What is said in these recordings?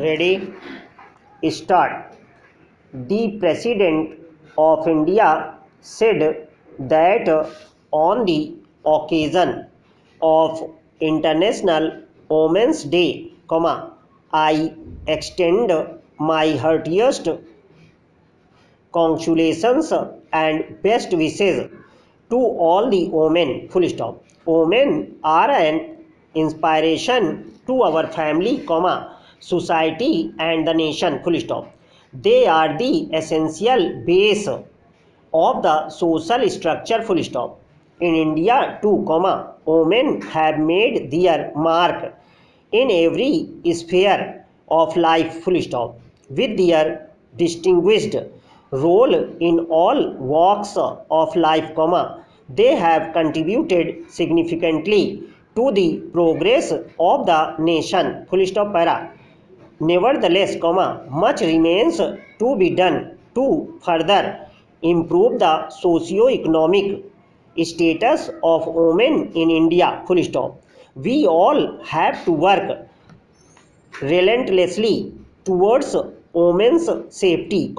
Ready? Start. The President of India said that on the occasion of International Women's Day, I extend my heartiest congratulations and best wishes to all the women. Full stop. Women are an inspiration to our family, society and the nation. Full stop. They are the essential base of the social structure. Full stop. In India too, women have made their mark in every sphere of life. Full stop. With their distinguished role in all walks of life, they have contributed significantly to the progress of the nation. Full stop. Para. Nevertheless, much remains to be done to further improve the socio-economic status of women in India. Full stop. We all have to work relentlessly towards women's safety,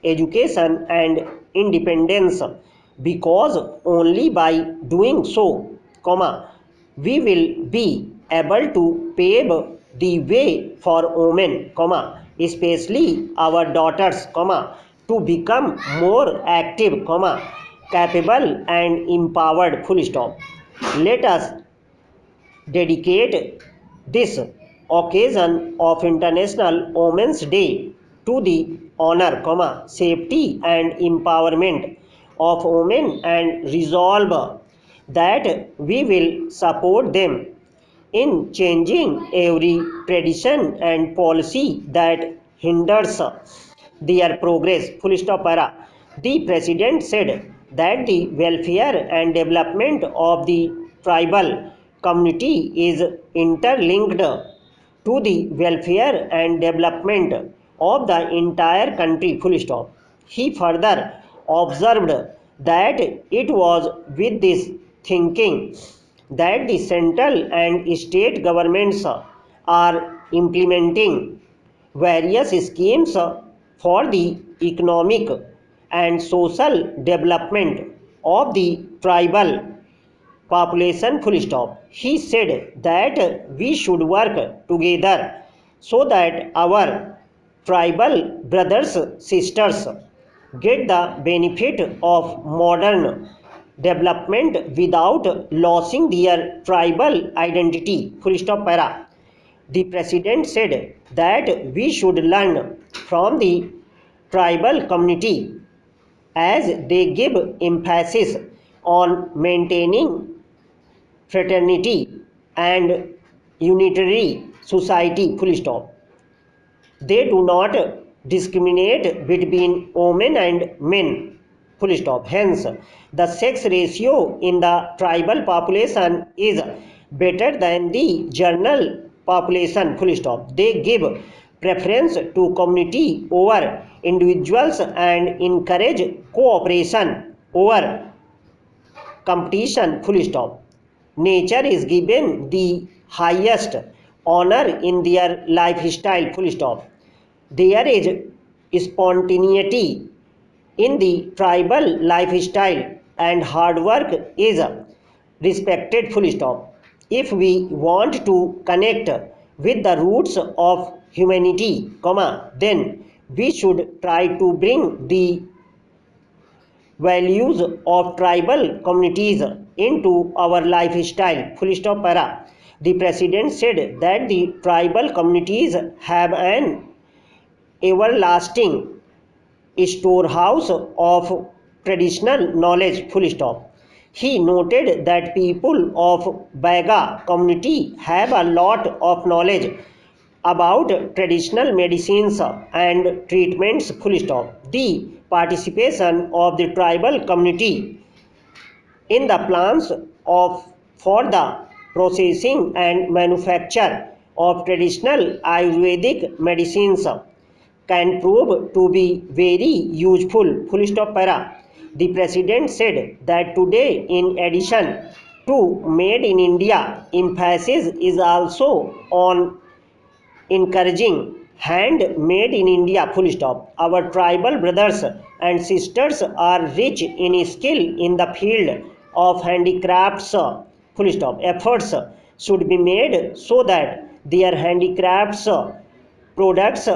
education and independence, because only by doing so, we will be able to pave the way for women, especially our daughters, to become more active, capable and empowered. Full stop. Let us dedicate this occasion of International Women's Day to the honor, safety and empowerment of women and resolve that we will support them in changing every tradition and policy that hinders their progress. Full stop. Para. The President said that the welfare and development of the tribal community is interlinked to the welfare and development of the entire country. Full stop. He further observed that it was with this thinking that the central and state governments are implementing various schemes for the economic and social development of the tribal population. Full stop. He said that we should work together so that our tribal brothers sisters get the benefit of modern development without losing their tribal identity. Full stop. Para. The President said that we should learn from the tribal community as they give emphasis on maintaining fraternity and unitary society. Full stop. They do not discriminate between women and men. Full stop. Hence, the sex ratio in the tribal population is better than the general population. Full stop. They give preference to community over individuals and encourage cooperation over competition. Full stop. Nature is given the highest honor in their lifestyle. Full stop. There is spontaneity in the tribal lifestyle and hard work is respected. Full stop. If we want to connect with the roots of humanity, then we should try to bring the values of tribal communities into our lifestyle. Full stop. Para. The President said that the tribal communities have an everlasting storehouse of traditional knowledge. Full stop. He noted that people of Baga community have a lot of knowledge about traditional medicines and treatments. Full stop. The participation of the tribal community in the plans of for the processing and manufacture of traditional Ayurvedic medicines can prove to be very useful. Full stop. Para. The President said that today, in addition to Made in India, emphasis is also on encouraging handmade in India, full stop. Our tribal brothers and sisters are rich in skill in the field of handicrafts, full stop. Efforts should be made so that their handicrafts products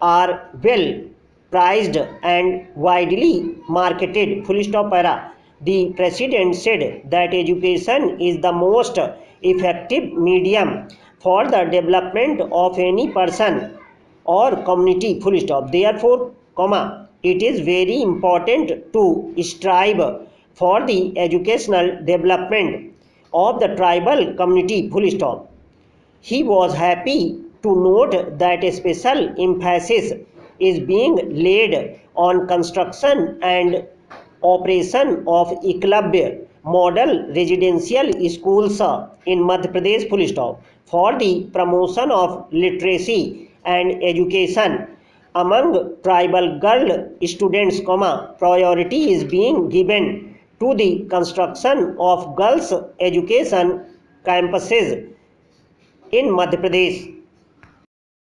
are well priced and widely marketed, full stop. Para. The president said that education is the most effective medium for the development of any person or community, full stop. Therefore, comma, it is very important to strive for the educational development of the tribal community, full stop. He was happy to note that a special emphasis is being laid on construction and operation of Eklavya model residential schools in Madhya Pradesh, full stop, for the promotion of literacy and education among tribal girl students, comma, priority is being given to the construction of girls education campuses in Madhya Pradesh.